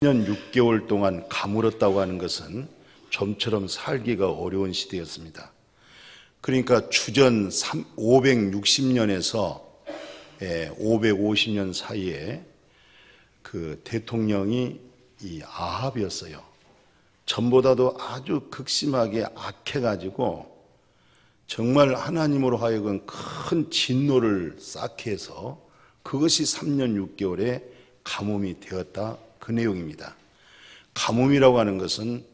년 6개월 동안 가물었다고 하는 것은 좀처럼 살기가 어려운 시대였습니다. 그러니까 주전 560년에서 550년 사이에 그 대통령이 이 아합이었어요. 전보다도 아주 극심하게 악해가지고 정말 하나님으로 하여금 큰 진노를 쌓게 해서 그것이 3년 6개월의 가뭄이 되었다, 그 내용입니다. 가뭄이라고 하는 것은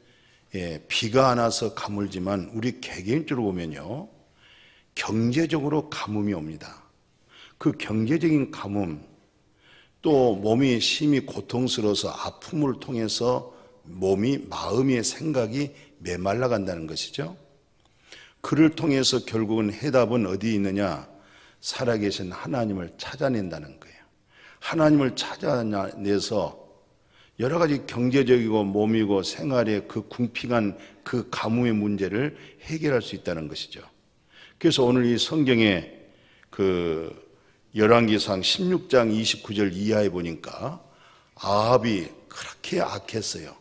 비가 안 와서 가물지만 우리 개개인적으로 보면요, 경제적으로 가뭄이 옵니다. 그 경제적인 가뭄, 또 몸이 심히 고통스러워서 아픔을 통해서 마음의 생각이 메말라 간다는 것이죠. 그를 통해서 결국은 해답은 어디에 있느냐? 살아계신 하나님을 찾아낸다는 거예요. 하나님을 찾아내서 여러 가지 경제적이고 몸이고 생활의 그 궁핍한 그 가뭄의 문제를 해결할 수 있다는 것이죠. 그래서 오늘 이 성경에 그 열왕기상 16장 29절 이하에 보니까 아합이 그렇게 악했어요.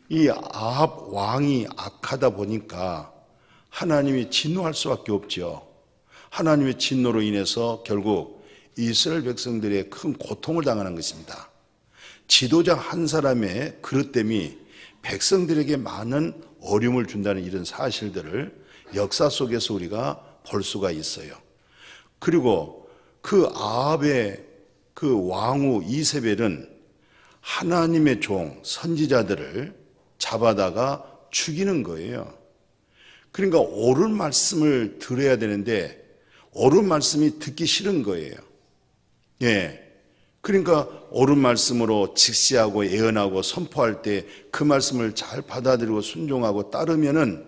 이 아합 왕이 악하다 보니까 하나님이 진노할 수밖에 없죠. 하나님의 진노로 인해서 결국 이스라엘 백성들의 큰 고통을 당하는 것입니다. 지도자 한 사람의 그릇됨이 백성들에게 많은 어려움을 준다는 이런 사실들을 역사 속에서 우리가 볼 수가 있어요. 그리고 그 아합의 그 왕후 이세벨은 하나님의 종, 선지자들을 잡아다가 죽이는 거예요. 그러니까 옳은 말씀을 들어야 되는데 옳은 말씀이 듣기 싫은 거예요. 그러니까 옳은 말씀으로 직시하고 예언하고 선포할 때 그 말씀을 잘 받아들이고 순종하고 따르면은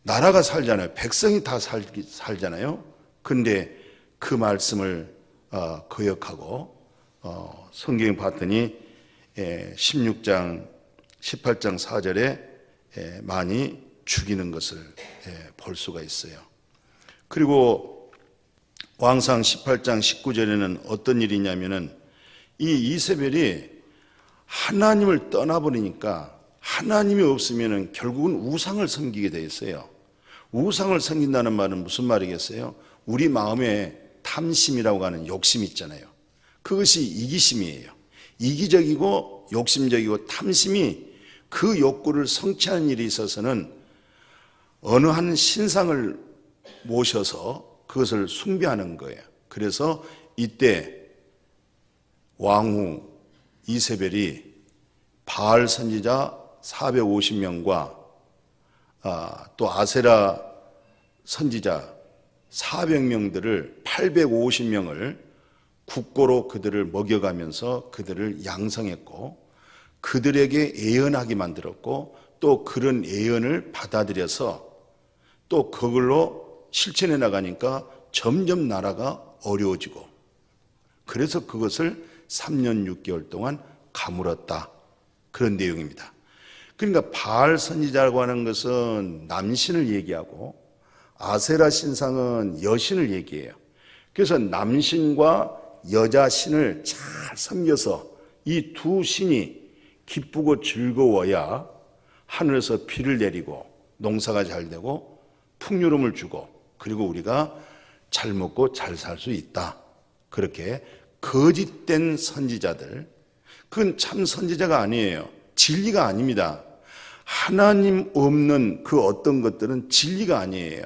나라가 살잖아요. 백성이 다 살잖아요. 근데 그 말씀을 거역하고 성경에 봤더니 16장 18장 4절에 많이 죽이는 것을 볼 수가 있어요. 그리고 왕상 18장 19절에는 어떤 일이 있냐면은 이 이세벨이 하나님을 떠나버리니까 하나님이 없으면은 결국은 우상을 섬기게 돼 있어요. 우상을 섬긴다는 말은 무슨 말이겠어요? 우리 마음에 탐심이라고 하는 욕심이 있잖아요. 그것이 이기심이에요. 이기적이고 욕심적이고 탐심이 그 욕구를 성취하는 일이 있어서는 어느 한 신상을 모셔서 그것을 숭배하는 거예요. 그래서 이때 왕후 이세벨이 바알 선지자 450명과 또 아세라 선지자 400명들을 850명을 국고로 그들을 먹여가면서 그들을 양성했고 그들에게 예언하게 만들었고 또 그런 예언을 받아들여서 또 그걸로 실천해 나가니까 점점 나라가 어려워지고 그래서 그것을 3년 6개월 동안 가물었다. 그런 내용입니다. 그러니까 바알 선지자라고 하는 것은 남신을 얘기하고 아세라 신상은 여신을 얘기해요. 그래서 남신과 여자신을 잘 섬겨서 이 두 신이 기쁘고 즐거워야 하늘에서 비를 내리고 농사가 잘 되고 풍요로움을 주고 그리고 우리가 잘 먹고 잘 살 수 있다. 그렇게 거짓된 선지자들, 그건 참 선지자가 아니에요. 진리가 아닙니다. 하나님 없는 그 어떤 것들은 진리가 아니에요.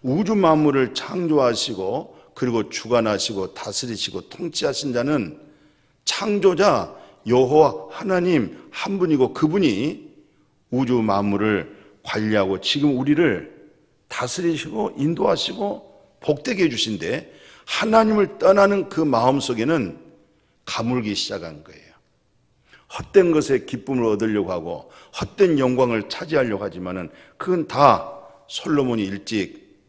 우주 만물을 창조하시고 그리고 주관하시고 다스리시고 통치하신 자는 창조자 여호와 하나님 한 분이고 그분이 우주 만물을 관리하고 지금 우리를 다스리시고 인도하시고 복되게 해주신데 하나님을 떠나는 그 마음속에는 가물기 시작한 거예요. 헛된 것에 기쁨을 얻으려고 하고 헛된 영광을 차지하려고 하지만은 그건 다 솔로몬이 일찍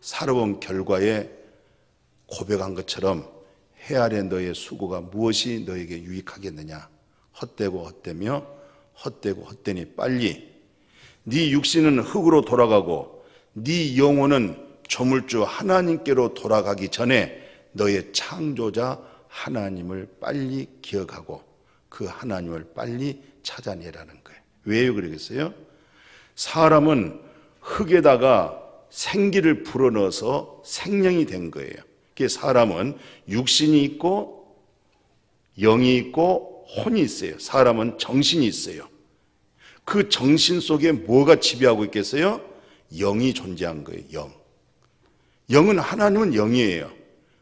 살아본 결과에 고백한 것처럼 해 아래 너의 수고가 무엇이 너에게 유익하겠느냐. 헛되고 헛되며 헛되고 헛되니 빨리 네 육신은 흙으로 돌아가고 네 영혼은 조물주 하나님께로 돌아가기 전에 너의 창조자 하나님을 빨리 기억하고 그 하나님을 빨리 찾아내라는 거예요. 왜요 그러겠어요? 사람은 흙에다가 생기를 불어넣어서 생명이 된 거예요. 그게 사람은 육신이 있고 영이 있고 혼이 있어요. 사람은 정신이 있어요. 그 정신 속에 뭐가 지배하고 있겠어요? 영이 존재한 거예요. 영. 영은 하나님은 영이에요.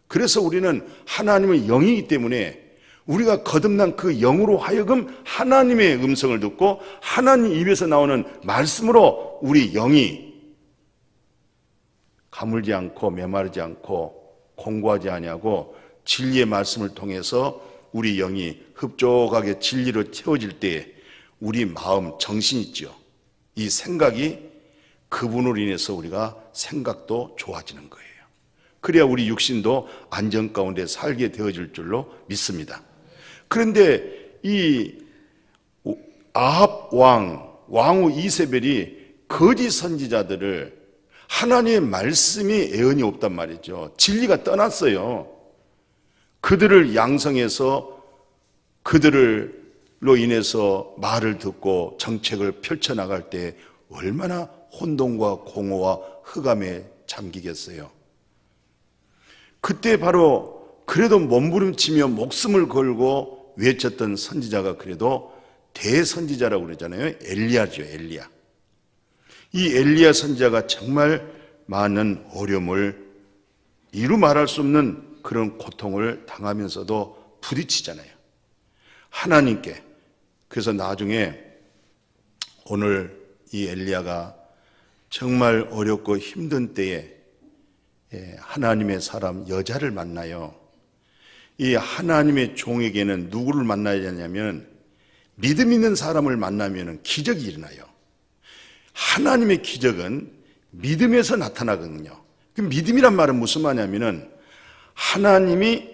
그래서 우리는 하나님은 영이기 때문에 우리가 거듭난 그 영으로 하여금 하나님의 음성을 듣고 하나님 입에서 나오는 말씀으로 우리 영이 가물지 않고 메마르지 않고 공고하지 아니하고 진리의 말씀을 통해서 우리 영이 흡족하게 진리로 채워질 때 우리 마음, 정신 있죠. 이 생각이 그분으로 인해서 우리가 생각도 좋아지는 거예요. 그래야 우리 육신도 안전 가운데 살게 되어질 줄로 믿습니다. 그런데 이 아합 왕후 이세벨이 거짓 선지자들을 하나님의 말씀이 애언이 없단 말이죠. 진리가 떠났어요. 그들을 양성해서 그들로 인해서 말을 듣고 정책을 펼쳐나갈 때 얼마나 혼돈과 공허와 흑암에 잠기겠어요. 그때 바로 그래도 몸부림치며 목숨을 걸고 외쳤던 선지자가 그래도 대선지자라고 그러잖아요. 엘리야죠, 엘리야. 이 엘리야 선지자가 정말 많은 어려움을 이루 말할 수 없는 그런 고통을 당하면서도 부딪히잖아요. 하나님께. 그래서 나중에 오늘 이 엘리야가 정말 어렵고 힘든 때에 하나님의 사람 여자를 만나요. 이 하나님의 종에게는 누구를 만나야 되냐면 믿음 있는 사람을 만나면 기적이 일어나요. 하나님의 기적은 믿음에서 나타나거든요. 그 믿음이란 말은 무슨 말이냐면은 하나님이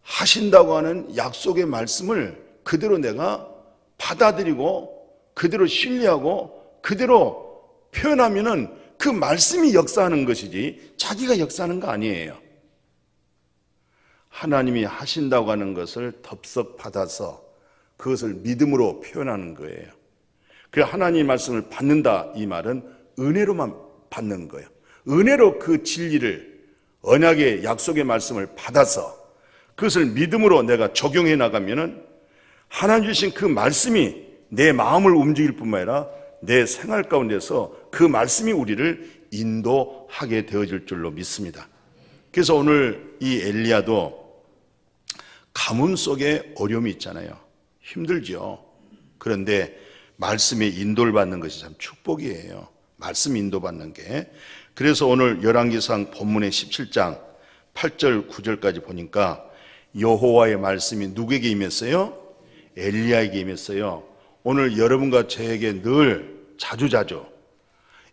하신다고 하는 약속의 말씀을 그대로 내가 받아들이고 그대로 신뢰하고 그대로 표현하면은 그 말씀이 역사하는 것이지 자기가 역사하는 거 아니에요. 하나님이 하신다고 하는 것을 덥석 받아서 그것을 믿음으로 표현하는 거예요. 그래서 하나님의 말씀을 받는다 이 말은 은혜로만 받는 거예요. 은혜로 그 진리를 언약의 약속의 말씀을 받아서 그것을 믿음으로 내가 적용해 나가면은 하나님 주신 그 말씀이 내 마음을 움직일 뿐만 아니라 내 생활 가운데서 그 말씀이 우리를 인도하게 되어질 줄로 믿습니다. 그래서 오늘 이 엘리야도 가문 속에 어려움이 있잖아요. 힘들죠. 그런데 말씀의 인도를 받는 것이 참 축복이에요. 말씀 인도받는 게. 그래서 오늘 열왕기상 본문의 17장 8절 9절까지 보니까 여호와의 말씀이 누구에게 임했어요? 엘리야에게 임했어요. 오늘 여러분과 저에게 늘 자주자주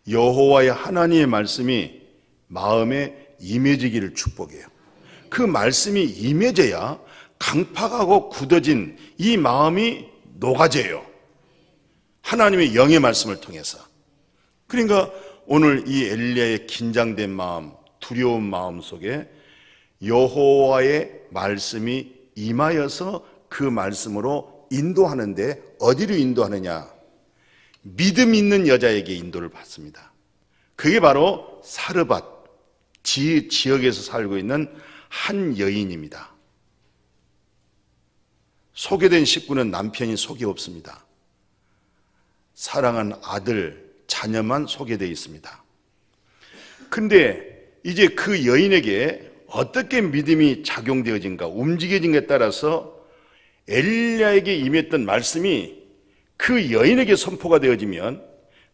여호와의 하나님의 말씀이 마음에 임해지기를 축복해요. 그 말씀이 임해져야 강팍하고 굳어진 이 마음이 녹아져요. 하나님의 영의 말씀을 통해서. 그러니까 오늘 이 엘리야의 긴장된 마음, 두려운 마음 속에 여호와의 말씀이 임하여서 그 말씀으로 인도하는데 어디로 인도하느냐? 믿음 있는 여자에게 인도를 받습니다. 그게 바로 사르밧 지역에서 살고 있는 한 여인입니다. 소개된 식구는 남편이 속이 없습니다. 사랑한 아들, 자녀만 소개되어 있습니다. 근데 이제 그 여인에게 어떻게 믿음이 작용되어진가, 움직여진가에 따라서 엘리야에게 임했던 말씀이 그 여인에게 선포가 되어지면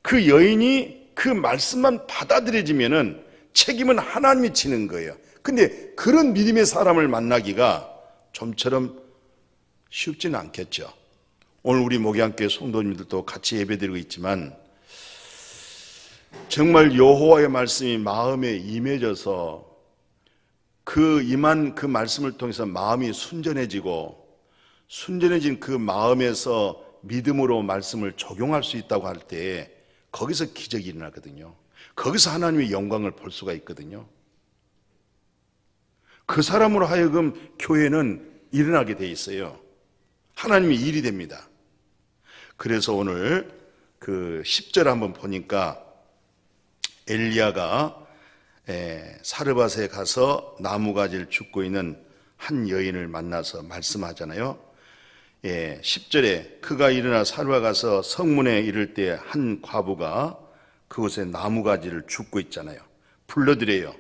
그 여인이 그 말씀만 받아들여지면은 책임은 하나님이 지는 거예요. 근데 그런 믿음의 사람을 만나기가 좀처럼 쉽지는 않겠죠. 오늘 우리 목양교회 성도님들도 같이 예배드리고 있지만 정말 여호와의 말씀이 마음에 임해져서 그 임한 그 말씀을 통해서 마음이 순전해지고 순전해진 그 마음에서 믿음으로 말씀을 적용할 수 있다고 할 때 거기서 기적이 일어나거든요. 거기서 하나님의 영광을 볼 수가 있거든요. 그 사람으로 하여금 교회는 일어나게 돼 있어요. 하나님의 일이 됩니다. 그래서 오늘 그 10절 한번 보니까 엘리야가 사르밧에 가서 나무가지를 줍고 있는 한 여인을 만나서 말씀하잖아요. 10절에 그가 일어나 사르밧 가서 성문에 이를 때 한 과부가 그곳에 나무가지를 줍고 있잖아요. 불러드려요.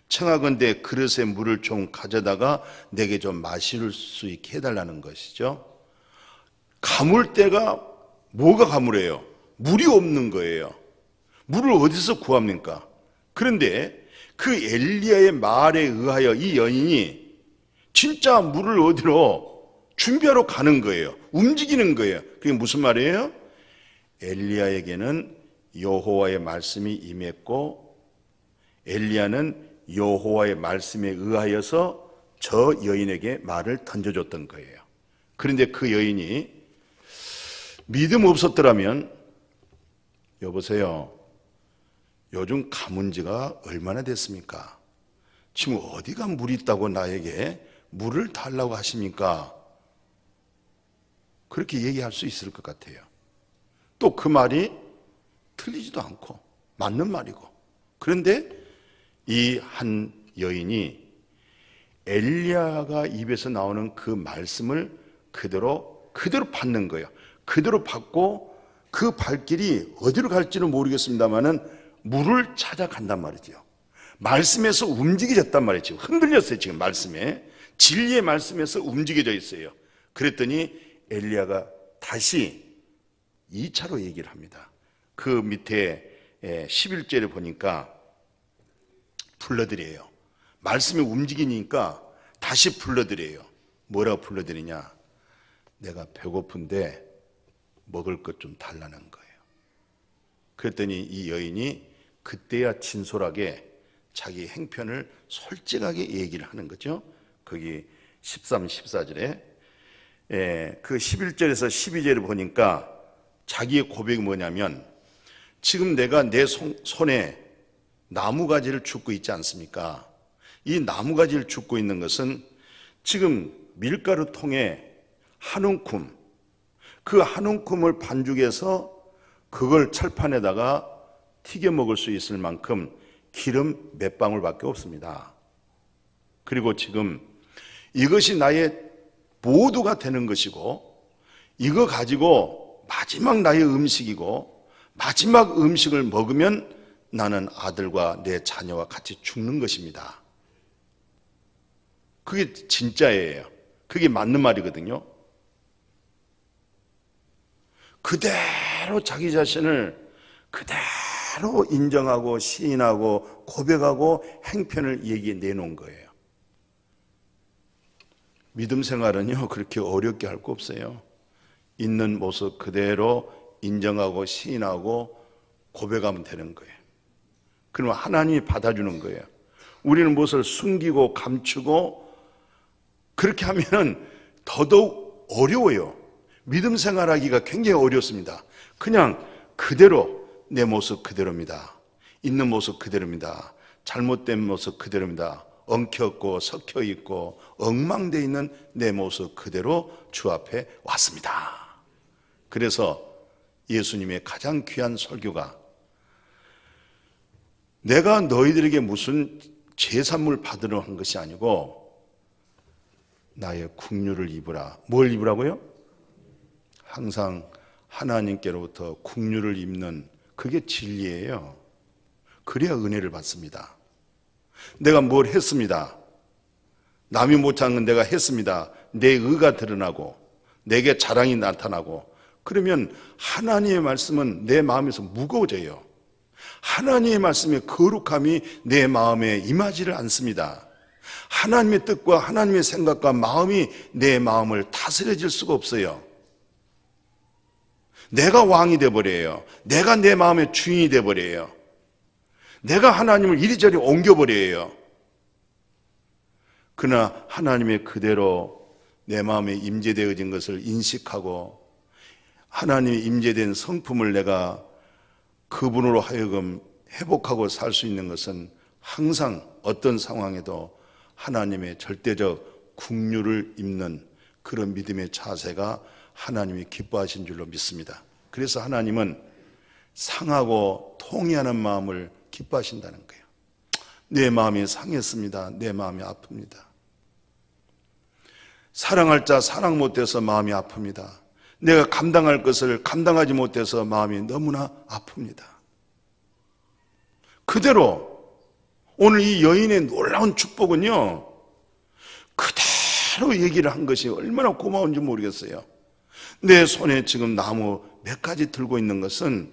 청하건대 그릇에 물을 좀 가져다가 내게 좀 마실 수 있게 해달라는 것이죠. 가물 때가 뭐가 가물해요? 물이 없는 거예요. 물을 어디서 구합니까? 그런데 그 엘리야의 말에 의하여 이 여인이 진짜 물을 어디로 준비하러 가는 거예요. 움직이는 거예요. 그게 무슨 말이에요? 엘리야에게는 여호와의 말씀이 임했고 엘리야는 여호와의 말씀에 의하여서 저 여인에게 말을 던져줬던 거예요. 그런데 그 여인이 믿음 없었더라면, 여보세요, 요즘 가문 지가 얼마나 됐습니까? 지금 어디가 물이 있다고 나에게 물을 달라고 하십니까? 그렇게 얘기할 수 있을 것 같아요. 또 그 말이 틀리지도 않고 맞는 말이고. 그런데 이 한 여인이 엘리야가 입에서 나오는 그 말씀을 그대로 받는 거예요. 그대로 받고 그 발길이 어디로 갈지는 모르겠습니다만은 물을 찾아간단 말이죠. 말씀에서 움직여졌단 말이죠. 흔들렸어요. 지금 말씀에, 진리의 말씀에서 움직여져 있어요. 그랬더니 엘리야가 다시 2차로 얘기를 합니다. 그 밑에 11절에 보니까 불러드려요. 말씀이 움직이니까 다시 불러드려요. 뭐라고 불러드리냐? 내가 배고픈데 먹을 것 좀 달라는 거예요. 그랬더니 이 여인이 그때야 진솔하게 자기 행편을 솔직하게 얘기를 하는 거죠. 거기 13, 14절에 그 11절에서 12절을 보니까 자기의 고백이 뭐냐면, 지금 내가 내 손에 나무가지를 줍고 있지 않습니까? 이 나무가지를 줍고 있는 것은 지금 밀가루 통에 한 움큼, 그 한 움큼을 반죽해서 그걸 철판에다가 튀겨 먹을 수 있을 만큼 기름 몇 방울밖에 없습니다. 그리고 지금 이것이 나의 모두가 되는 것이고, 이거 가지고 마지막 나의 음식이고, 마지막 음식을 먹으면 나는 아들과 내 자녀와 같이 죽는 것입니다. 그게 진짜예요. 그게 맞는 말이거든요. 그대로 자기 자신을 그대로 인정하고 시인하고 고백하고 행편을 얘기해 내놓은 거예요. 믿음 생활은요, 그렇게 어렵게 할 거 없어요. 있는 모습 그대로 인정하고 시인하고 고백하면 되는 거예요. 그러면 하나님이 받아주는 거예요. 우리는 무엇을 숨기고 감추고 그렇게 하면 더더욱 어려워요. 믿음 생활하기가 굉장히 어렵습니다. 그냥 그대로 내 모습 그대로입니다. 있는 모습 그대로입니다. 잘못된 모습 그대로입니다. 엉켰고 섞여 있고 엉망되어 있는 내 모습 그대로 주 앞에 왔습니다. 그래서 예수님의 가장 귀한 설교가, 내가 너희들에게 무슨 제산물 받으러 한 것이 아니고 나의 국류를 입으라. 뭘 입으라고요? 항상 하나님께로부터 국류를 입는, 그게 진리예요. 그래야 은혜를 받습니다. 내가 뭘 했습니다. 남이 못한 건 내가 했습니다. 내 의가 드러나고 내게 자랑이 나타나고, 그러면 하나님의 말씀은 내 마음에서 무거워져요. 하나님의 말씀의 거룩함이 내 마음에 임하지를 않습니다. 하나님의 뜻과 하나님의 생각과 마음이 내 마음을 다스려질 수가 없어요. 내가 왕이 돼버려요. 내가 내 마음의 주인이 돼버려요. 내가 하나님을 이리저리 옮겨버려요. 그러나 하나님의 그대로 내 마음에 임재되어진 것을 인식하고 하나님의 임재된 성품을 내가 그분으로 하여금 회복하고 살 수 있는 것은 항상 어떤 상황에도 하나님의 절대적 국류를 입는 그런 믿음의 자세가 하나님이 기뻐하신 줄로 믿습니다. 그래서 하나님은 상하고 통회하는 마음을 기뻐하신다는 거예요. 내 마음이 상했습니다. 내 마음이 아픕니다. 사랑할 자 사랑 못해서 마음이 아픕니다. 내가 감당할 것을 감당하지 못해서 마음이 너무나 아픕니다. 그대로 오늘 이 여인의 놀라운 축복은요, 그대로 얘기를 한 것이 얼마나 고마운지 모르겠어요. 내 손에 지금 나무 몇 가지 들고 있는 것은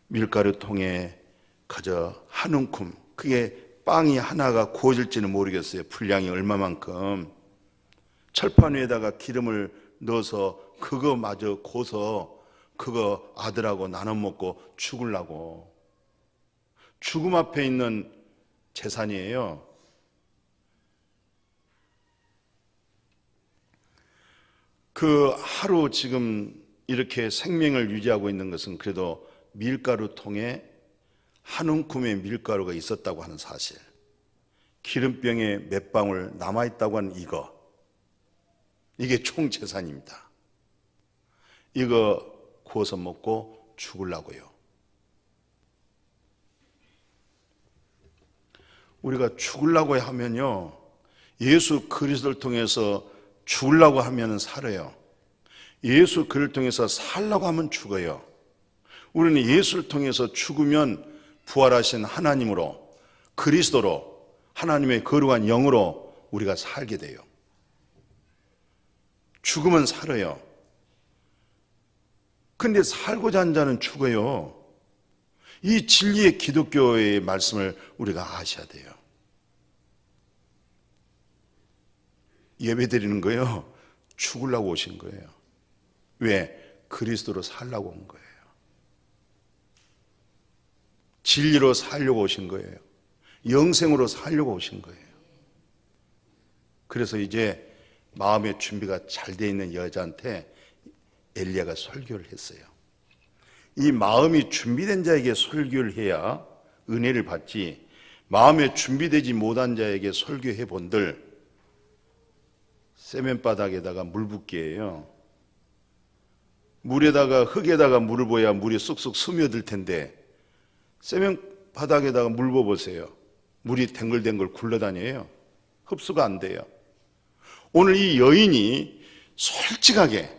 밀가루 통에 그저 한 움큼, 그게 빵이 하나가 구워질지는 모르겠어요. 분량이 얼마만큼. 철판 위에다가 기름을 넣어서 그거마저 고서 그거 아들하고 나눠 먹고 죽으려고. 죽음 앞에 있는 재산이에요. 그 하루 지금 이렇게 생명을 유지하고 있는 것은 그래도 밀가루 통에 한 움큼의 밀가루가 있었다고 하는 사실, 기름병에 몇 방울 남아있다고 하는 이게 총 재산입니다. 이거 구워서 먹고 죽으려고요. 우리가 죽으려고 하면요, 예수 그리스도를 통해서 죽으려고 하면 살아요. 예수 그를 통해서 살려고 하면 죽어요. 우리는 예수를 통해서 죽으면 부활하신 하나님으로, 그리스도로, 하나님의 거룩한 영으로 우리가 살게 돼요. 죽으면 살아요. 근데 살고자 하는 자는 죽어요. 이 진리의 기독교의 말씀을 우리가 아셔야 돼요. 예배 드리는 거예요. 죽으려고 오신 거예요. 왜? 그리스도로 살려고 온 거예요. 진리로 살려고 오신 거예요. 영생으로 살려고 오신 거예요. 그래서 이제 마음의 준비가 잘 돼 있는 여자한테 엘리야가 설교를 했어요. 이 마음이 준비된 자에게 설교를 해야 은혜를 받지, 마음에 준비되지 못한 자에게 설교해 본들 세면바닥에다가 물 붓기예요. 물에다가 흙에다가 물을 부어야 물이 쑥쑥 스며들 텐데 세면바닥에다가 물 부어보세요. 물이 댕글댕글 굴러다녀요. 흡수가 안 돼요. 오늘 이 여인이 솔직하게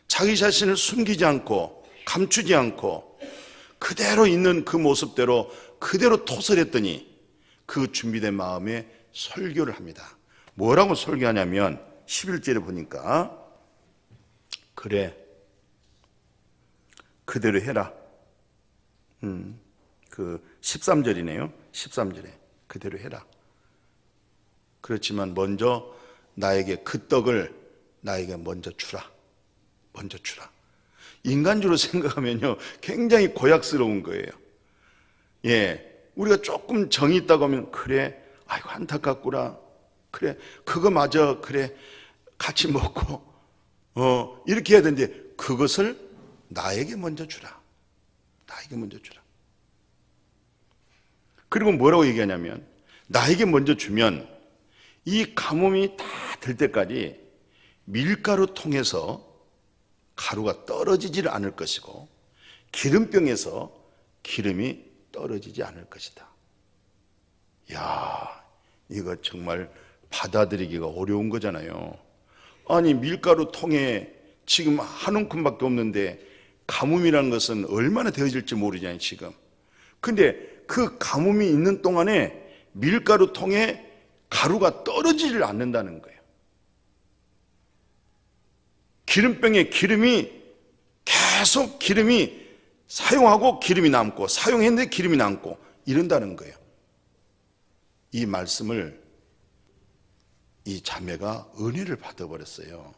자기 자신을 숨기지 않고 감추지 않고 그대로 있는 그 모습대로 그대로 토설했더니 그 준비된 마음에 설교를 합니다. 뭐라고 설교하냐면 11절에 보니까, 그래, 그대로 해라. 그 13절이네요. 13절에 그대로 해라. 그렇지만 먼저 나에게 그 떡을 나에게 먼저 주라. 먼저 주라. 인간적으로 생각하면요, 굉장히 고약스러운 거예요. 예, 우리가 조금 정이 있다고 하면, 그래, 아이고 안타깝구나, 그래, 그거 맞아, 그래, 같이 먹고 이렇게 해야 되는데, 그것을 나에게 먼저 주라. 나에게 먼저 주라. 그리고 뭐라고 얘기하냐면, 나에게 먼저 주면 이 가뭄이 다 될 때까지 밀가루 통해서 가루가 떨어지질 않을 것이고 기름병에서 기름이 떨어지지 않을 것이다. 야, 이거 정말 받아들이기가 어려운 거잖아요. 아니, 밀가루 통에 지금 한 움큼밖에 없는데 가뭄이라는 것은 얼마나 되어질지 모르잖아요, 지금. 근데 그 가뭄이 있는 동안에 밀가루 통에 가루가 떨어지질 않는다는 거예요. 기름병에 기름이 계속 기름이 사용하고 기름이 남고 사용했는데 기름이 남고 이런다는 거예요. 이 말씀을 이 자매가 은혜를 받아버렸어요.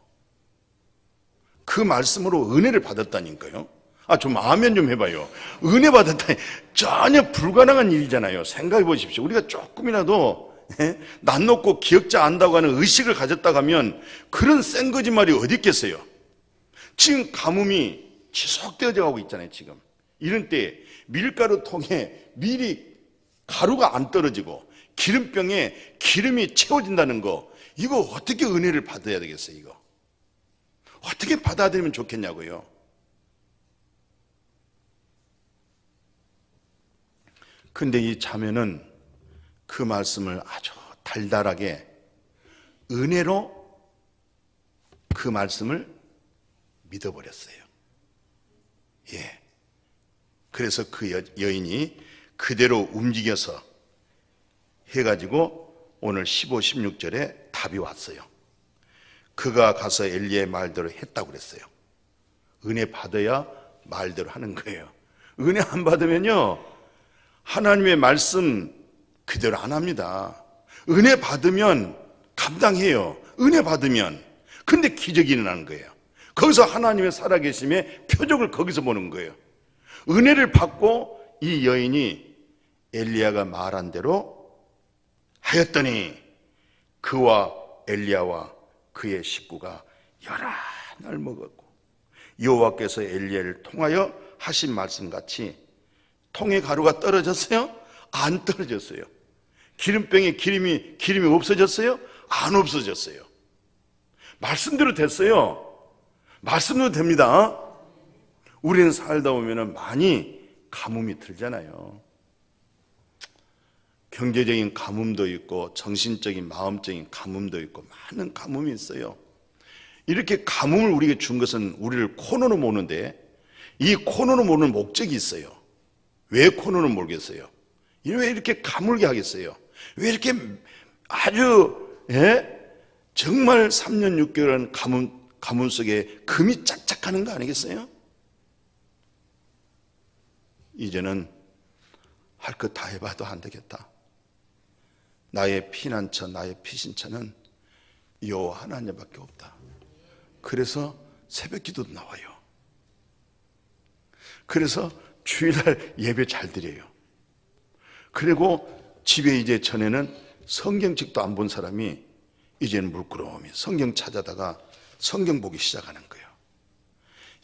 그 말씀으로 은혜를 받았다니까요. 좀 아멘 좀 해봐요. 은혜 받았다니. 전혀 불가능한 일이잖아요. 생각해 보십시오. 우리가 조금이라도 난 놓고 기억자 안다고 하는 의식을 가졌다고 하면 그런 센 거짓말이 어디 있겠어요. 지금 가뭄이 지속되어져 가고 있잖아요. 지금 이런 때 밀가루 통에 밀이 가루가 안 떨어지고 기름병에 기름이 채워진다는 거, 이거 어떻게 은혜를 받아야 되겠어요? 이거 어떻게 받아들이면 좋겠냐고요. 근데 이 자매는 그 말씀을 아주 달달하게 은혜로 그 말씀을 믿어버렸어요. 예. 그래서 그 여인이 그대로 움직여서 해가지고 오늘 15, 16절에 답이 왔어요. 그가 가서 엘리야의 말대로 했다고 그랬어요. 은혜 받아야 말대로 하는 거예요. 은혜 안 받으면요, 하나님의 말씀 그대로 안 합니다. 은혜 받으면 감당해요. 은혜 받으면. 근데 기적이 일어나는 거예요. 거기서 하나님의 살아계심의 표적을 거기서 보는 거예요. 은혜를 받고 이 여인이 엘리야가 말한 대로 하였더니 그와 엘리야와 그의 식구가 11알 먹었고, 여호와께서 엘리야를 통하여 하신 말씀같이 통에 가루가 떨어졌어요? 안 떨어졌어요. 기름병에 기름이 없어졌어요? 안 없어졌어요. 말씀대로 됐어요. 말씀대로 됩니다. 우리는 살다 보면 많이 가뭄이 들잖아요. 경제적인 가뭄도 있고 정신적인 마음적인 가뭄도 있고 많은 가뭄이 있어요. 이렇게 가뭄을 우리에게 준 것은 우리를 코너로 모는데, 이 코너로 모는 목적이 있어요. 왜 코너로 몰겠어요? 왜 이렇게 가물게 하겠어요? 왜 이렇게 아주 정말 3년 6개월은 가뭄 속에 금이 짝짝하는 거 아니겠어요? 이제는 할 것 다 해봐도 안 되겠다. 나의 피난처, 나의 피신처는 여호와 하나님밖에 없다. 그래서 새벽 기도도 나와요. 그래서 주일날 예배 잘 드려요. 그리고 집에 이제 전에는 성경책도 안 본 사람이 이제는 물끄러미 성경 찾아다가 성경 보기 시작하는 거예요.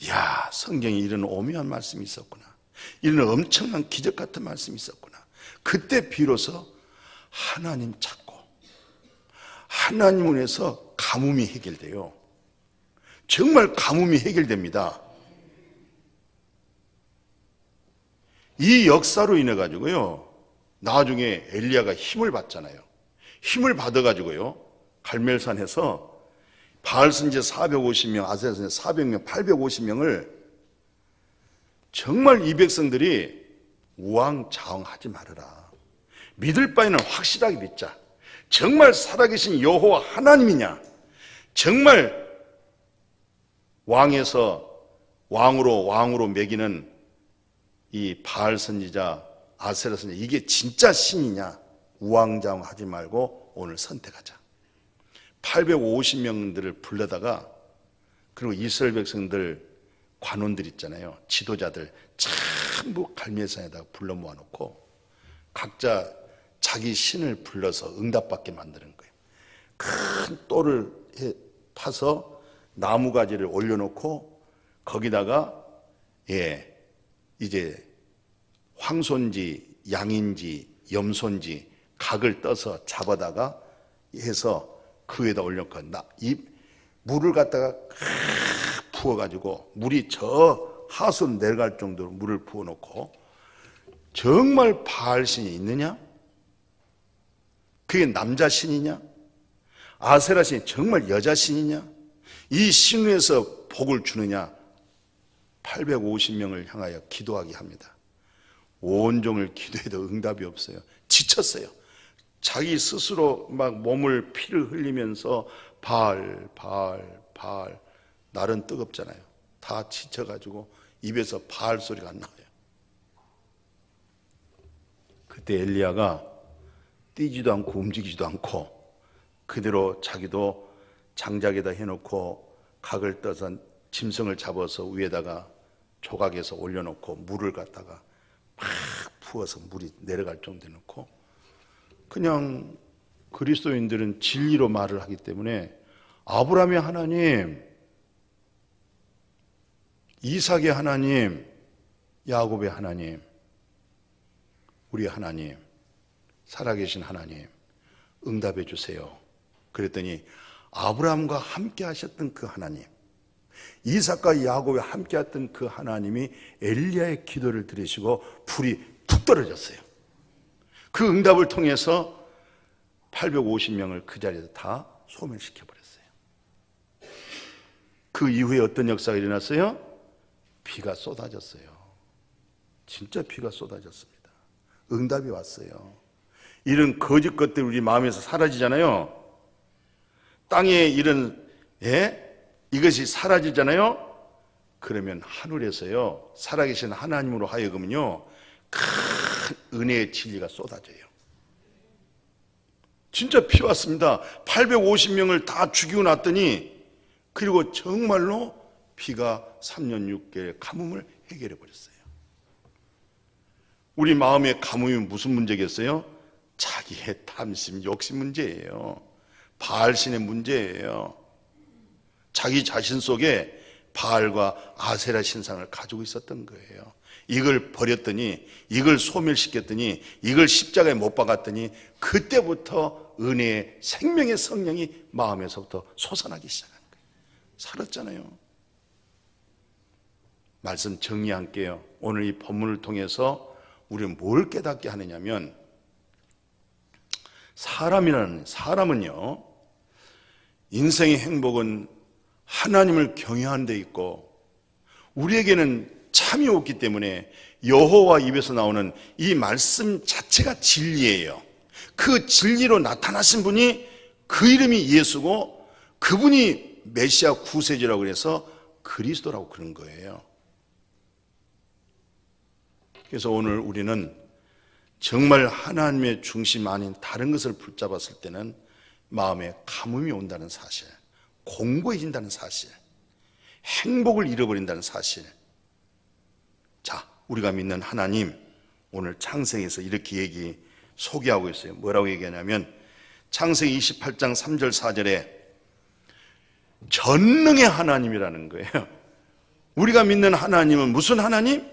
이야, 성경에 이런 오묘한 말씀이 있었구나. 이런 엄청난 기적 같은 말씀이 있었구나. 그때 비로소 하나님 찾고 하나님을 해서 가뭄이 해결돼요. 정말 가뭄이 해결됩니다. 이 역사로 인해 가지고요, 나중에 엘리야가 힘을 받잖아요. 힘을 받아 가지고요, 갈멜산에서 바알 선지자 450명, 아세라 선지자 400명, 850명을 정말 이 백성들이 우왕좌왕하지 말아라. 믿을 바에는 확실하게 믿자. 정말 살아계신 여호와 하나님이냐? 정말 왕에서 왕으로 매기는 이 바알 선지자, 아세라 선지자, 이게 진짜 신이냐? 우왕좌왕하지 말고 오늘 선택하자. 850명들을 불러다가, 그리고 이스라엘 백성들 관원들 있잖아요, 지도자들 전부 갈멜산에다가 불러 모아놓고 각자 자기 신을 불러서 응답받게 만드는 거예요. 큰 똘을 파서 나무가지를 올려놓고 거기다가 이제 황소인지 양인지 염소인지 각을 떠서 잡아다가 해서 그 위에다 올려놓고 이 물을 갖다가 부어가지고 물이 저 하수로 내려갈 정도로 물을 부어놓고, 정말 바알 신이 있느냐? 그게 남자 신이냐? 아세라 신이 정말 여자 신이냐? 이 신에서 복을 주느냐? 850명을 향하여 기도하게 합니다. 온종일 기도해도 응답이 없어요. 지쳤어요. 자기 스스로 막 몸을 피를 흘리면서 바알, 날은 뜨겁잖아요. 다 지쳐가지고 입에서 바알 소리가 안 나와요. 그때 엘리야가 뛰지도 않고 움직이지도 않고 그대로 자기도 장작에다 해놓고 각을 떠서 짐승을 잡아서 위에다가 조각에서 올려놓고 물을 갖다가 막 부어서 물이 내려갈 정도 해놓고, 그냥 그리스도인들은 진리로 말을 하기 때문에 아브라함의 하나님, 이삭의 하나님, 야곱의 하나님, 우리 하나님, 살아계신 하나님 응답해 주세요. 그랬더니 아브라함과 함께 하셨던 그 하나님, 이삭과 야곱이 함께했던 그 하나님이 엘리야의 기도를 들으시고 불이 푹 떨어졌어요. 그 응답을 통해서 850명을 그 자리에서 다 소멸시켜버렸어요. 그 이후에 어떤 역사가 일어났어요? 비가 쏟아졌어요. 진짜 비가 쏟아졌습니다. 응답이 왔어요. 이런 거짓 것들이 우리 마음에서 사라지잖아요. 땅에 이런 이것이 사라지잖아요. 그러면 하늘에서요, 살아계신 하나님으로 하여금은요, 큰 은혜의 진리가 쏟아져요. 진짜 비 왔습니다. 850명을 다 죽이고 났더니, 그리고 정말로 비가 3년 6개월 가뭄을 해결해 버렸어요. 우리 마음의 가뭄이 무슨 문제겠어요? 자기의 탐심, 욕심 문제예요. 바알신의 문제예요. 자기 자신 속에 바알과 아세라 신상을 가지고 있었던 거예요. 이걸 버렸더니, 이걸 소멸시켰더니, 이걸 십자가에 못 박았더니 그때부터 은혜의 생명의 성령이 마음에서부터 솟아나기 시작한 거예요. 살았잖아요. 말씀 정리할게요. 오늘 이 본문을 통해서 우리는 뭘 깨닫게 하느냐면, 사람은요, 인생의 행복은 하나님을 경외하는 데 있고, 우리에게는 참이 없기 때문에 여호와 입에서 나오는 이 말씀 자체가 진리예요. 그 진리로 나타나신 분이, 그 이름이 예수고, 그분이 메시아 구세주라고 그래서 그리스도라고 그런 거예요. 그래서 오늘 우리는 정말 하나님의 중심 아닌 다른 것을 붙잡았을 때는 마음에 가뭄이 온다는 사실, 공고해진다는 사실, 행복을 잃어버린다는 사실. 자, 우리가 믿는 하나님, 오늘 창세기에서 이렇게 소개하고 있어요. 뭐라고 얘기하냐면, 창세기 28장 3절 4절에 전능의 하나님이라는 거예요. 우리가 믿는 하나님은 무슨 하나님?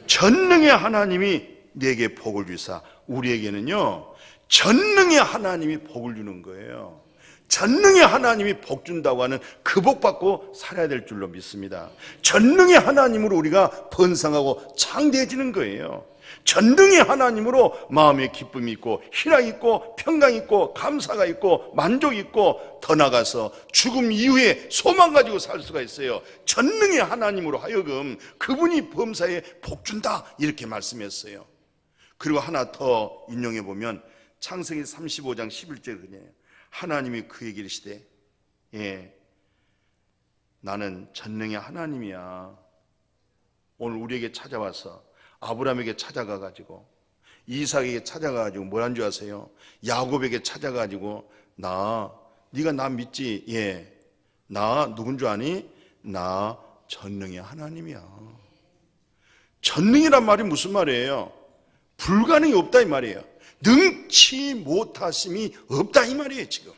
전능의 하나님이 내게 복을 주사, 우리에게는요, 전능의 하나님이 복을 주는 거예요. 전능의 하나님이 복 준다고 하는 그 복 받고 살아야 될 줄로 믿습니다. 전능의 하나님으로 우리가 번성하고 창대해지는 거예요. 전능의 하나님으로 마음에 기쁨이 있고 희락이 있고 평강이 있고 감사가 있고 만족이 있고, 더 나아가서 죽음 이후에 소망 가지고 살 수가 있어요. 전능의 하나님으로 하여금 그분이 범사에 복 준다, 이렇게 말씀했어요. 그리고 하나 더 인용해 보면 창세기 35장 11절 그래요. 하나님이 그에게 이르시되, 나는 전능의 하나님이야. 오늘 우리에게 찾아와서, 아브라함에게 찾아가가지고, 이삭에게 찾아가가지고 뭐란 줄 아세요? 야곱에게 찾아가가지고, 네가 나 믿지? 나 누군 줄 아니? 나 전능의 하나님이야. 전능이란 말이 무슨 말이에요? 불가능이 없다 이 말이에요. 능치 못하심이 없다 이 말이에요. 지금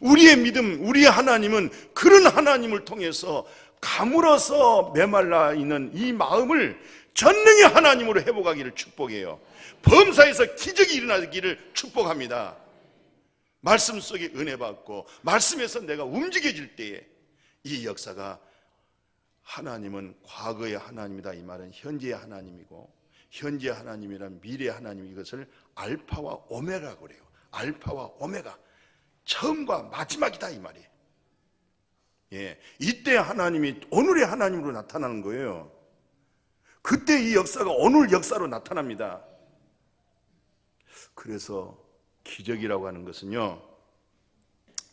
우리의 믿음, 우리의 하나님은 그런 하나님을 통해서 가물어서 메말라 있는 이 마음을 전능의 하나님으로 회복하기를 축복해요. 범사에서 기적이 일어나기를 축복합니다. 말씀 속에 은혜 받고 말씀에서 내가 움직여질 때에 이 역사가, 하나님은 과거의 하나님이다 이 말은 현재의 하나님이고, 현재 하나님이란 미래 하나님, 이것을 알파와 오메가라고 그래요. 알파와 오메가, 처음과 마지막이다 이 말이에요. 이때 하나님이 오늘의 하나님으로 나타나는 거예요. 그때 이 역사가 오늘 역사로 나타납니다. 그래서 기적이라고 하는 것은요,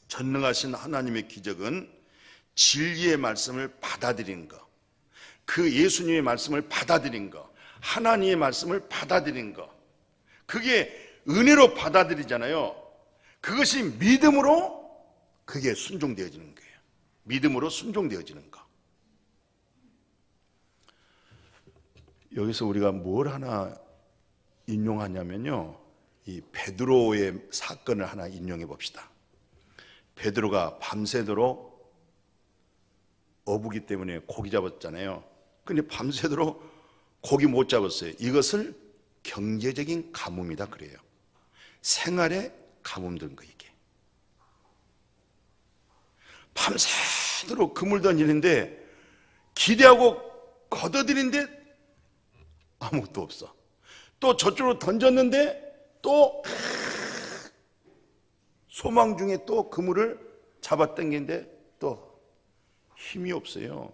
전능하신 하나님의 기적은 진리의 말씀을 받아들인 것, 그 예수님의 말씀을 받아들인 것, 하나님의 말씀을 받아들인 것, 그게 은혜로 받아들이잖아요. 그것이 믿음으로 그게 순종되어지는 거예요. 믿음으로 순종되어지는 것. 여기서 우리가 뭘 하나 인용하냐면요, 이 베드로의 사건을 하나 인용해 봅시다. 베드로가 밤새도록 어부기 때문에 고기 잡았잖아요. 근데 밤새도록 고기 못 잡았어요. 이것을 경제적인 가뭄이다 그래요. 생활에 가뭄 든 거, 이게. 밤새 파도로 그물 던지는데 기대하고 걷어들이는데 아무것도 없어. 또 저쪽으로 던졌는데 또 소망 중에 또 그물을 잡아당기는데 또 힘이 없어요.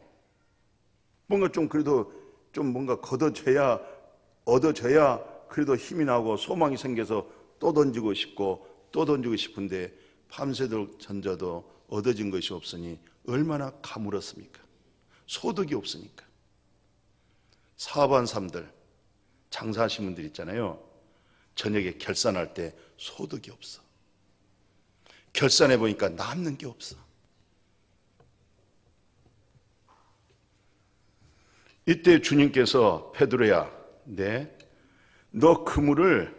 뭔가 좀 그래도 좀 뭔가 얻어져야 그래도 힘이 나고 소망이 생겨서 또 던지고 싶고 또 던지고 싶은데 밤새도록 던져도 얻어진 것이 없으니 얼마나 가물었습니까? 소득이 없으니까. 사업한사람들, 장사하신 분들 있잖아요. 저녁에 결산할 때 소득이 없어. 결산해 보니까 남는 게 없어. 이때 주님께서 베드로야, 너 그물을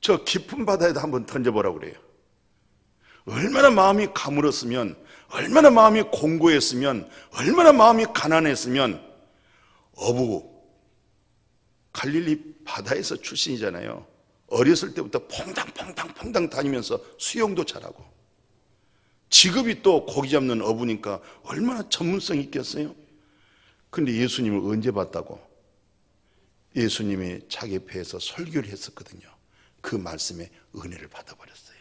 저 깊은 바다에다 한번 던져보라고 그래요. 얼마나 마음이 가물었으면, 얼마나 마음이 공고했으면, 얼마나 마음이 가난했으면 어부 갈릴리 바다에서 출신이잖아요. 어렸을 때부터 퐁당퐁당 다니면서 수영도 잘하고 직업이 또 고기 잡는 어부니까 얼마나 전문성이 있겠어요. 근데 예수님을 언제 봤다고? 예수님이 자기 배에서 설교를 했었거든요. 그 말씀에 은혜를 받아버렸어요.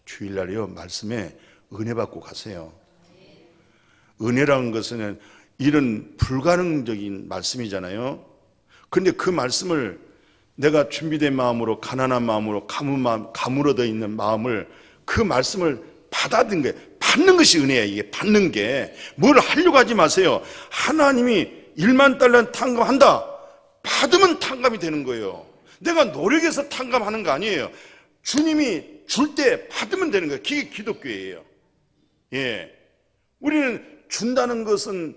주일날이요, 말씀에 은혜 받고 가세요. 은혜라는 것은 이런 불가능적인 말씀이잖아요. 근데 그 말씀을 내가 준비된 마음으로, 가난한 마음으로, 가물어져 있는 마음을, 그 말씀을 받아든 거예요. 받는 것이 은혜야. 이게 받는 게. 뭘 하려고 하지 마세요. 하나님이 1만 달러 탕감한다. 받으면 탕감이 되는 거예요. 내가 노력해서 탕감하는 거 아니에요. 주님이 줄 때 받으면 되는 거예요. 그게 기독교예요. 예. 우리는 준다는 것은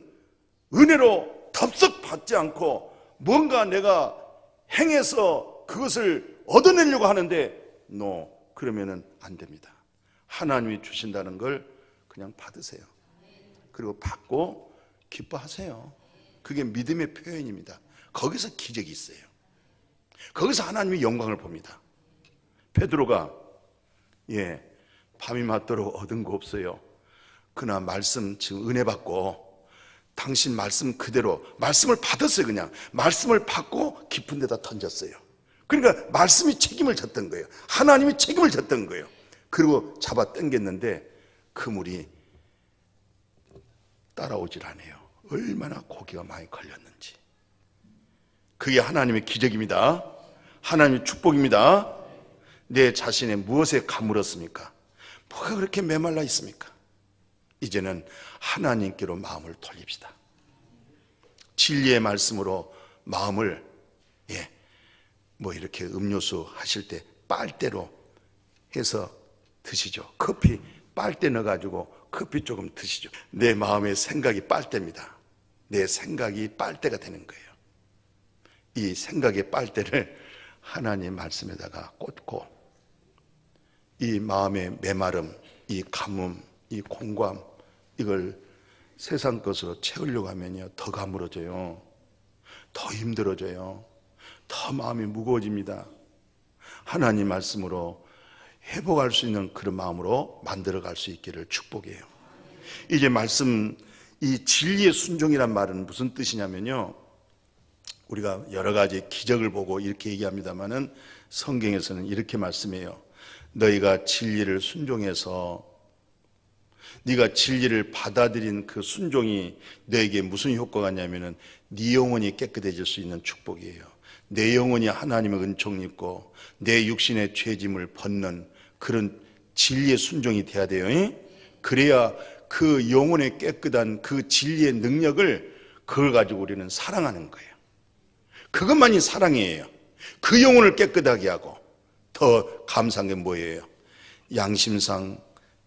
은혜로 덥석 받지 않고 뭔가 내가 행해서 그것을 얻어내려고 하는데 그러면은 안 됩니다. 하나님이 주신다는 걸 그냥 받으세요. 그리고 받고 기뻐하세요. 그게 믿음의 표현입니다. 거기서 기적이 있어요. 거기서 하나님이 영광을 봅니다. 베드로가 밤이 맞도록 얻은 거 없어요. 그러나 말씀 지금 은혜 받고 당신 말씀 그대로 말씀을 받았어요. 그냥 말씀을 받고 깊은 데다 던졌어요. 그러니까 말씀이 책임을 졌던 거예요. 하나님이 책임을 졌던 거예요. 그리고 잡아 당겼는데 그물이 따라오질 않아요. 얼마나 고기가 많이 걸렸는지. 그게 하나님의 기적입니다. 하나님의 축복입니다. 내 자신의 무엇에 가물었습니까? 뭐가 그렇게 메말라 있습니까? 이제는 하나님께로 마음을 돌립시다. 진리의 말씀으로 마음을 이렇게 음료수 하실 때 빨대로 해서 드시죠. 커피 빨대 넣어가지고 커피 조금 드시죠. 내 마음의 생각이 빨대입니다. 내 생각이 빨대가 되는 거예요. 이 생각의 빨대를 하나님 말씀에다가 꽂고 이 마음의 메마름, 이 가뭄, 이 공감, 이걸 세상 것으로 채우려고 하면요 더 가물어져요. 더 힘들어져요. 더 마음이 무거워집니다. 하나님 말씀으로 회복할 수 있는 그런 마음으로 만들어갈 수 있기를 축복해요. 이제 말씀, 이 진리의 순종이란 말은 무슨 뜻이냐면요, 우리가 여러 가지 기적을 보고 이렇게 얘기합니다마는 성경에서는 이렇게 말씀해요. 너희가 진리를 순종해서 네가 진리를 받아들인 그 순종이 너에게 무슨 효과가 있냐면은 네 영혼이 깨끗해질 수 있는 축복이에요. 내 영혼이 하나님의 은총을 입고 내 육신의 죄짐을 벗는 그런 진리의 순종이 돼야 돼요. 그래야 그 영혼의 깨끗한 그 진리의 능력을 그걸 가지고 우리는 사랑하는 거예요. 그것만이 사랑이에요. 그 영혼을 깨끗하게 하고. 더 감사한 게 뭐예요? 양심상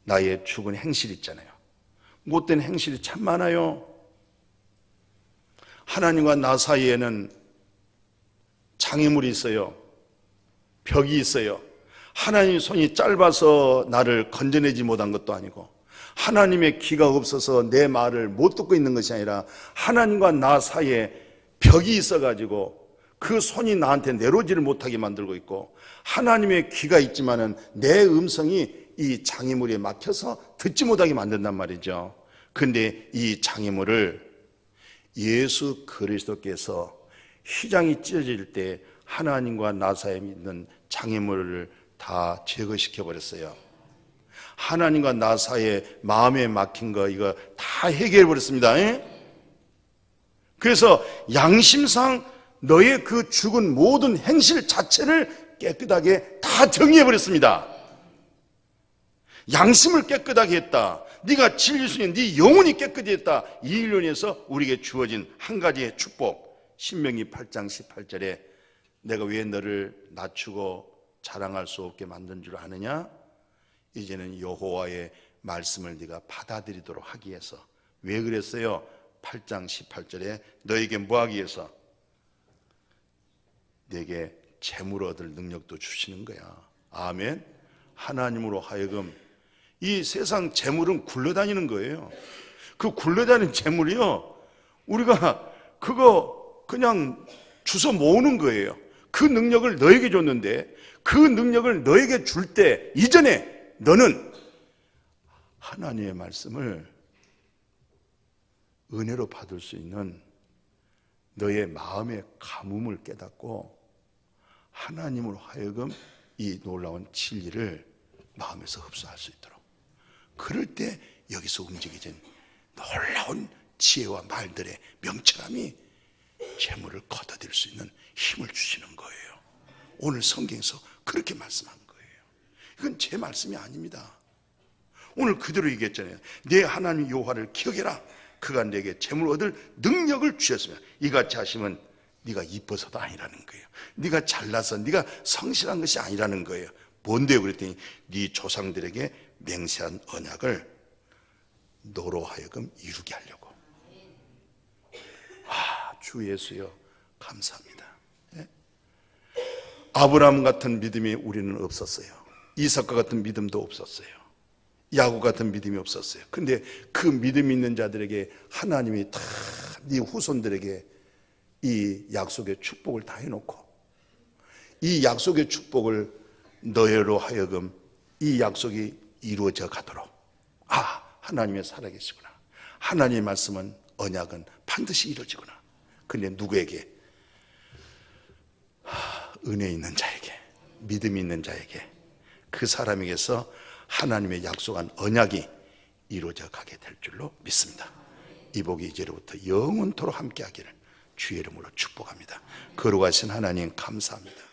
나의 죽은 행실 있잖아요. 못된 행실이 참 많아요. 하나님과 나 사이에는 장애물이 있어요. 벽이 있어요. 하나님의 손이 짧아서 나를 건져내지 못한 것도 아니고, 하나님의 귀가 없어서 내 말을 못 듣고 있는 것이 아니라 하나님과 나 사이에 벽이 있어가지고 그 손이 나한테 내려오지를 못하게 만들고 있고, 하나님의 귀가 있지만은 내 음성이 이 장애물에 막혀서 듣지 못하게 만든단 말이죠. 근데 이 장애물을 예수 그리스도께서 휘장이 찢어질 때 하나님과 나 사이에 있는 장애물을 다 제거시켜 버렸어요. 하나님과 나 사이에 마음에 막힌 거 이거 다 해결해 버렸습니다. 그래서 양심상 너의 그 죽은 모든 행실 자체를 깨끗하게 다 정리해 버렸습니다. 양심을 깨끗하게 했다. 네가 진리 중에 네 영혼이 깨끗이 했다. 이 일로 인해서 우리에게 주어진 한 가지의 축복. 신명기 8장 18절에 내가 왜 너를 낮추고 자랑할 수 없게 만든 줄 아느냐? 이제는 여호와의 말씀을 네가 받아들이도록 하기 위해서. 왜 그랬어요? 8장 18절에 너에게 뭐 하기 위해서? 내게 재물 얻을 능력도 주시는 거야. 아멘. 하나님으로 하여금 이 세상 재물은 굴러다니는 거예요. 그 굴러다니는 재물이요, 우리가 그거 그냥 주워 모으는 거예요. 그 능력을 너에게 줬는데 그 능력을 너에게 줄 때 이전에 너는 하나님의 말씀을 은혜로 받을 수 있는 너의 마음의 가뭄을 깨닫고 하나님으로 하여금 이 놀라운 진리를 마음에서 흡수할 수 있도록, 그럴 때 여기서 움직이진 놀라운 지혜와 말들의 명철함이 재물을 걷어들일 수 있는 힘을 주시는 거예요. 오늘 성경에서 그렇게 말씀한 거예요. 이건 제 말씀이 아닙니다. 오늘 그대로 얘기했잖아요. 내 하나님 여호와를 기억해라. 그가 내게 재물 얻을 능력을 주셨으며 이같이 하시면 네가 이뻐서도 아니라는 거예요. 네가 잘나서 네가 성실한 것이 아니라는 거예요. 뭔데요? 그랬더니 네 조상들에게 맹세한 언약을 너로 하여금 이루게 하려고. 주 예수여 감사합니다. 예? 아브라함 같은 믿음이 우리는 없었어요. 이삭과 같은 믿음도 없었어요. 야곱 같은 믿음이 없었어요. 근데 그 믿음 있는 자들에게 하나님이 다 네 후손들에게 이 약속의 축복을 다 해놓고 이 약속의 축복을 너희로 하여금 이 약속이 이루어져 가도록, 하나님의 살아계시구나, 하나님의 말씀은 언약은 반드시 이루어지구나. 근데 누구에게? 은혜 있는 자에게, 믿음 있는 자에게, 그 사람에게서 하나님의 약속한 언약이 이루어져 가게 될 줄로 믿습니다. 이 복이 이제로부터 영원토록 함께하기를 주의 이름으로 축복합니다. 거룩하신 하나님 감사합니다.